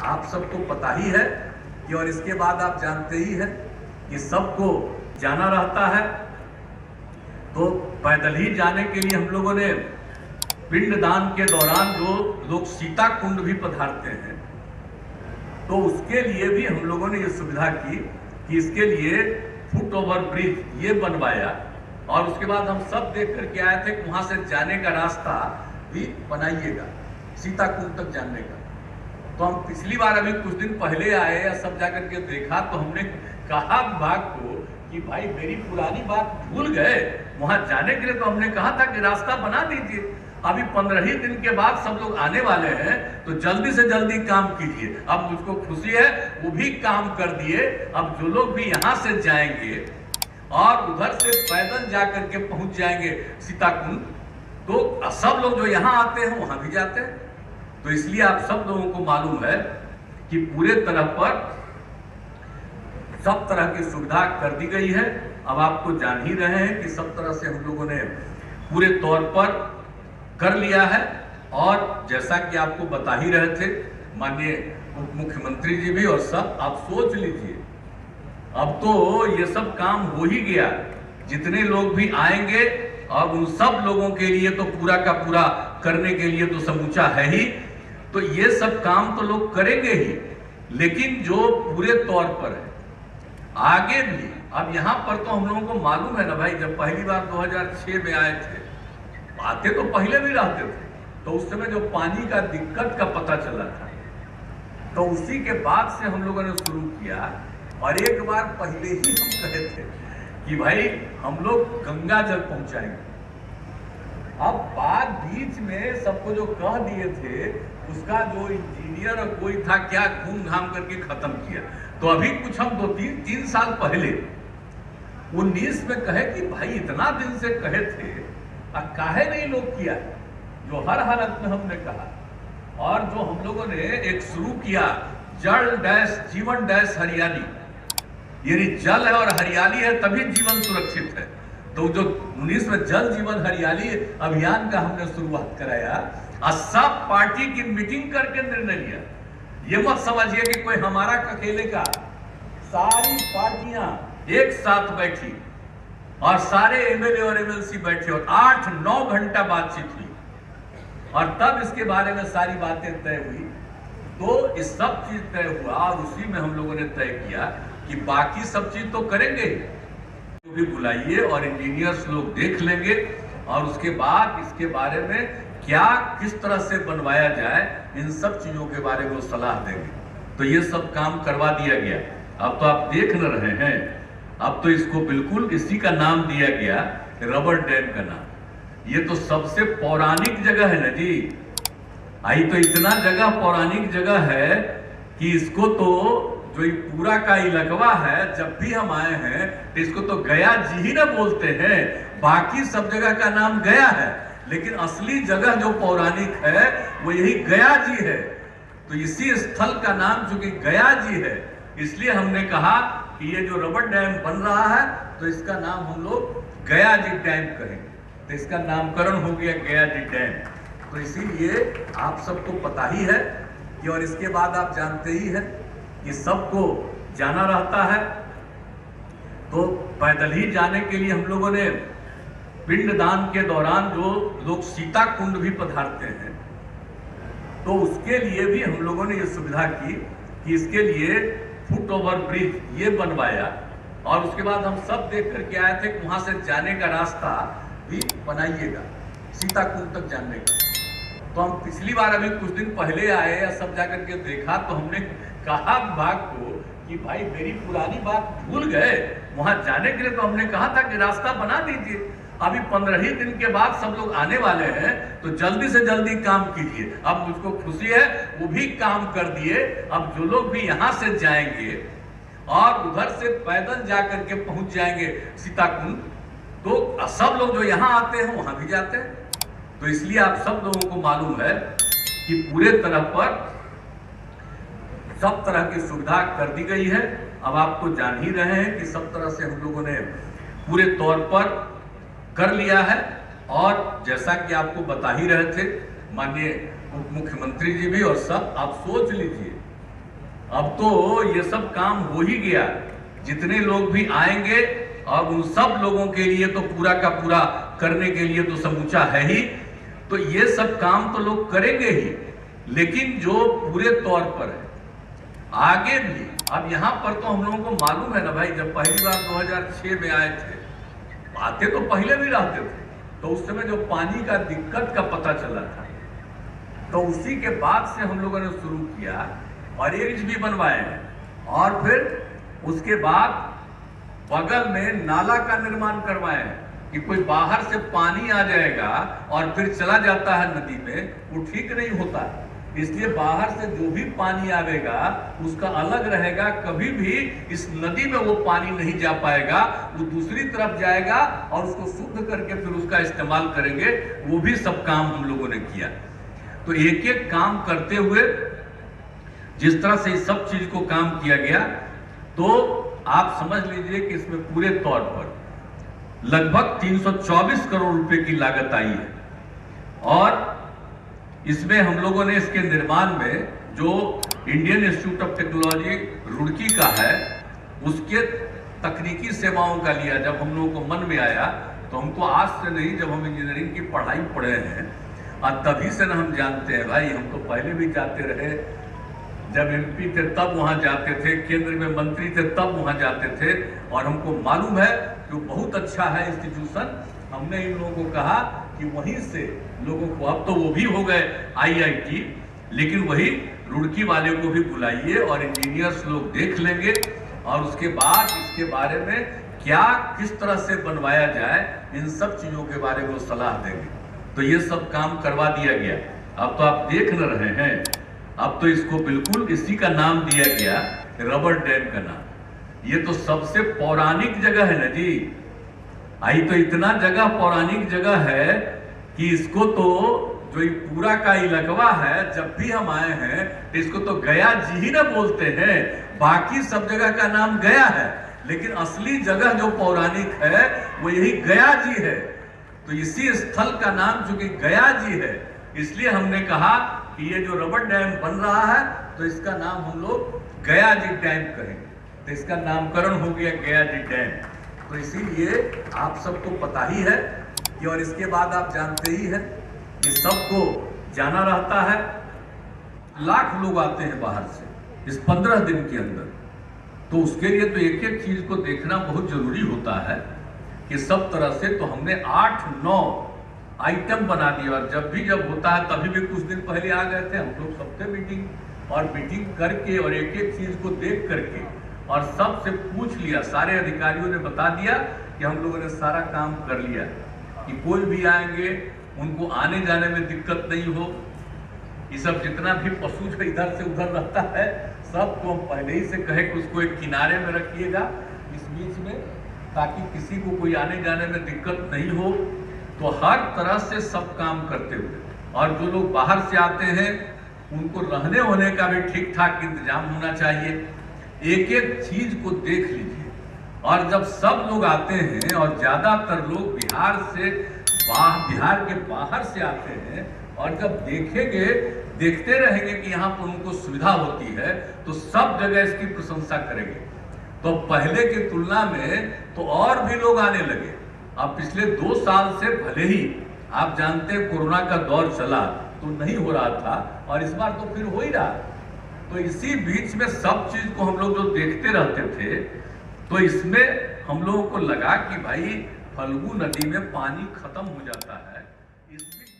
आप सबको पता ही है कि, और इसके बाद आप जानते ही हैं कि सबको जाना रहता है। तो पैदल ही जाने के लिए हम लोगों ने पिंडदान के दौरान जो लोग सीता कुंड भी पधारते हैं, तो उसके लिए भी हम लोगों ने ये सुविधा की कि इसके लिए फुट ओवर ब्रिज ये बनवाया। और उसके बाद हम सब देख करके आए थे कि वहां से जाने का रास्ता भी बनाइएगा सीता कुंड तक जाने का। तो हम पिछली बार अभी कुछ दिन पहले आए या सब जाकर के देखा, तो हमने कहा विभाग को कि भाई मेरी पुरानी बात भूल गए, वहां जाने के लिए तो हमने कहा था कि रास्ता बना दीजिए। अभी 15 ही दिन के बाद सब लोग आने वाले हैं, तो जल्दी से जल्दी काम कीजिए। अब मुझको खुशी है, वो भी काम कर दिए। अब जो लोग भी यहाँ से जाएंगे और उधर से पैदल जाकर के पहुंच जाएंगे सीताकुंड, तो सब लोग जो यहाँ आते हैं वहां भी जाते हैं। तो इसलिए आप सब लोगों को मालूम है कि पूरे तरह पर सब तरह की सुविधा कर दी गई है। अब आप तो जान ही रहे हैं कि सब तरह से हम लोगों ने पूरे तौर पर कर लिया है। और जैसा कि आपको बता ही रहे थे माननीय उप मुख्यमंत्री जी भी, और सब आप सोच लीजिए अब तो ये सब काम हो ही गया। जितने लोग भी आएंगे और उन सब लोगों के लिए तो पूरा का पूरा करने के लिए तो समूचा है ही, तो ये सब काम तो लोग करेंगे ही। लेकिन जो पूरे तौर पर है आगे भी, अब यहां पर तो हम लोगों को मालूम है ना भाई, जब पहली बार 2006 में आए थे, आते तो पहले भी रहते थे, तो उस समय जो पानी का दिक्कत का पता चला था, तो उसी के बाद से हम लोगों ने शुरू किया। और एक बार पहले ही हम कहे थे कि भाई हम लोग गंगा जल पहुंचाएंगे। अब बात बीच में सबको जो कह दिए थे, उसका जो इंजीनियर और कोई था क्या घूम घाम करके खत्म किया। तो अभी कुछ हम 2-3 साल पहले 19 में कहे कि भाई इतना दिन से कहे थे, काहे नहीं लोग किया, जो हर हालत में हमने कहा। और जो हम लोगों ने एक शुरू किया जल डैश जीवन डैश हरियाली, यानी जल है और हरियाली है तभी जीवन सुरक्षित है। तो जो 19 में जल जीवन हरियाली अभियान का हमने शुरुआत कराया और सब पार्टी की मीटिंग करके निर्णय लिया। ये मत समझिए कि कोई हमारा अकेले का, सारी पार्टियां एक साथ बैठी और सारे एमएलए और एमएलसी बैठे और 8-9 घंटा बातचीत हुई और तब इसके बारे में सारी बातें तय हुई। तो इस सब चीज तय हुआ और उसी में हम लोगों ने तय किया कि बाकी सब चीज तो करेंगे, तो भी बुलाइए और इंजीनियर्स लोग देख लेंगे और उसके बाद इसके बारे में क्या किस तरह से बनवाया जाए, इन सब चीजों के बारे में वो सलाह देंगे। तो ये सब काम करवा दिया गया। अब तो आप देख न रहे हैं, अब तो इसको बिल्कुल इसी का नाम दिया गया, रबर डैम का नाम। ये तो सबसे पौराणिक जगह है ना जी। आई तो इतना जगह पौराणिक जगह है कि इसको तो जो पूरा का इलाका है, जब भी हम आए हैं तो इसको तो गया जी ही ना बोलते हैं। बाकी सब जगह का नाम गया है, लेकिन असली जगह जो पौराणिक है वो यही गया जी है। तो इसी स्थल का नाम चूंकि गया जी है, इसलिए हमने कहा कि ये जो रबर डैम बन रहा है तो इसका नाम हम लोग गया जी डैम करेंगे। तो इसका नामकरण हो गया गया जी डैम। तो इसीलिए आप सबको पता ही है कि, और इसके बाद आप जानते ही हैं कि सबको जाना रहता है। तो पैदल ही जाने के लिए हम लोगों ने पिंडदान के दौरान जो लोग सीता कुंड भी पधारते हैं, तो उसके लिए भी हम लोगों ने ये सुविधा की कि इसके लिए फुट ओवर ब्रिज ये बनवाया। और उसके बाद हम सब देख करके आए थे कि वहां से जाने का रास्ता भी बनाइएगा सीता कुंड तक जाने का। तो हम पिछली बार अभी कुछ दिन पहले आए या सब जाकर के देखा, तो हमने कहा विभाग को कि भाई मेरी पुरानी बात भूल गए, वहां जाने के लिए तो हमने कहा था कि रास्ता बना दीजिए। अभी 15 ही दिन के बाद सब लोग आने वाले हैं, तो जल्दी से जल्दी काम कीजिए। अब मुझको खुशी है, वो भी काम कर दिए। अब जो लोग भी यहाँ से जाएंगे और उधर से पैदल जाकर के पहुंच जाएंगे सीताकुंड, तो सब लोग जो यहाँ आते हैं वहां भी जाते हैं। तो इसलिए आप सब लोगों को मालूम है कि पूरे तरह पर सब तरह की सुविधा कर दी गई है। अब आप तो जान ही रहे हैं कि सब तरह से हम लोगों ने पूरे तौर पर कर लिया है। और जैसा कि आपको बता ही रहे थे माननीय उप मुख्यमंत्री जी भी, और सब आप सोच लीजिए अब तो ये सब काम हो ही गया, जितने लोग भी आएंगे और उन सब लोगों के लिए तो पूरा का पूरा करने के लिए तो समूचा है ही, तो ये सब काम तो लोग करेंगे ही, लेकिन जो पूरे तौर पर है आगे भी, अब यहां पर तो हम लोगों को मालूम है ना भाई, जब पहली बार 2006 में आए थे, आते तो पहले भी रहते थे, तो उस समय जो पानी का दिक्कत का पता चला था, तो उसी के बाद से हम लोगों ने शुरू किया और एरिज भी बनवाए हैं, और फिर उसके बाद बगल में नाला का निर्माण करवाए हैं कि कोई बाहर से पानी आ जाएगा और फिर चला जाता है नदी में, वो ठीक नहीं होता। इसलिए बाहर से जो भी पानी आवेगा उसका अलग रहेगा, कभी भी इस नदी में वो पानी नहीं जा पाएगा, वो दूसरी तरफ जाएगा और उसको शुद्ध करके फिर उसका इस्तेमाल करेंगे। वो भी सब काम हम लोगों ने किया। तो एक एक काम करते हुए जिस तरह से इस सब चीज को काम किया गया, तो आप समझ लीजिए कि इसमें पूरे तौर पर लगभग 324 करोड़ रुपए की लागत आई है, और इसमें हम लोगों ने इसके निर्माण में जो Indian institute of technology Roorkee का है, उसके तकनीकी सेवाओं का लिया। जब हम लोगों को मन में आया, तो हमको आज से नहीं, जब हम इंजीनियरिंग की पढ़ाई पढ़े हैं और तभी से ना हम जानते हैं भाई, हम तो पहले भी जाते रहे, जब एमपी थे तब वहां जाते थे, केंद्र में मंत्री थे तब वहां जाते थे, और हमको मालूम है कि बहुत अच्छा है इंस्टीट्यूशन। हमने इन लोगों को कहा कि वहीं से लोगों को, अब तो वो भी हो गए IIT, लेकिन वही रुड़की वाले को भी बुलाइए और इंजीनियर्स लोग देख लेंगे, और उसके बाद इसके बारे में क्या किस तरह से बनवाया जाए, इन सब चीजों के बारे में सलाह देंगे। तो ये सब काम करवा दिया गया। अब तो आप देख न रहे हैं, अब तो इसको बिल्कुल इसी का नाम दिया गया, रबर डैम का नाम। ये तो सबसे पौराणिक जगह है ना जी, आई तो इतना जगह पौराणिक जगह है कि इसको तो जो पूरा का इलाका है, जब भी हम आए हैं तो इसको तो गया जी ही ना बोलते हैं, बाकी सब जगह का नाम गया है, लेकिन असली जगह जो पौराणिक है वो यही गया जी है। तो इसी स्थल का नाम चूंकि गया जी है, इसलिए हमने कहा कि ये जो रबर डैम बन रहा है, तो इसका नाम हम लोग गया जी डैम कहेंगे। तो इसका नामकरण हो गया गया जी डैम। तो इसीलिए आप सबको पता ही है कि, और इसके बाद आप जानते ही हैं कि सबको जाना रहता है, लाख लोग आते हैं बाहर से इस 15 दिन के अंदर। तो उसके लिए तो एक एक चीज को देखना बहुत जरूरी होता है कि सब तरह से। तो हमने 8-9 आइटम बना दिए, और जब होता है तभी भी कुछ दिन पहले आ गए थे हम लोग सबसे मीटिंग, और मीटिंग करके और एक एक चीज को देख करके और सबसे पूछ लिया, सारे अधिकारियों ने बता दिया कि हम लोगों ने सारा काम कर लिया, कि कोई भी आएंगे उनको आने जाने में दिक्कत नहीं हो। ये सब जितना भी पशु जो इधर से उधर रहता है, सबको हम पहले ही से कहे कि उसको एक किनारे में रखिएगा इस बीच में, ताकि किसी को कोई आने जाने में दिक्कत नहीं हो। तो हर तरह से सब काम करते हुए, और जो लोग बाहर से आते हैं उनको रहने होने का भी ठीक ठाक इंतजाम होना चाहिए। एक एक चीज को देख लीजिए। और जब सब लोग आते हैं, और ज्यादातर लोग बिहार के बाहर से आते हैं, और जब देखेंगे, देखते रहेंगे कि यहाँ पर उनको सुविधा होती है, तो सब जगह इसकी प्रशंसा करेंगे। तो पहले की तुलना में तो और भी लोग आने लगे। अब पिछले 2 साल से भले ही आप जानते हैं कोरोना का दौर चला तो नहीं हो रहा था, और इस बार तो फिर हो ही रहा। तो इसी बीच में सब चीज को हम लोग जो देखते रहते थे, तो इसमें हम लोगों को लगा कि भाई फल्गु नदी में पानी खत्म हो जाता है। इस बीच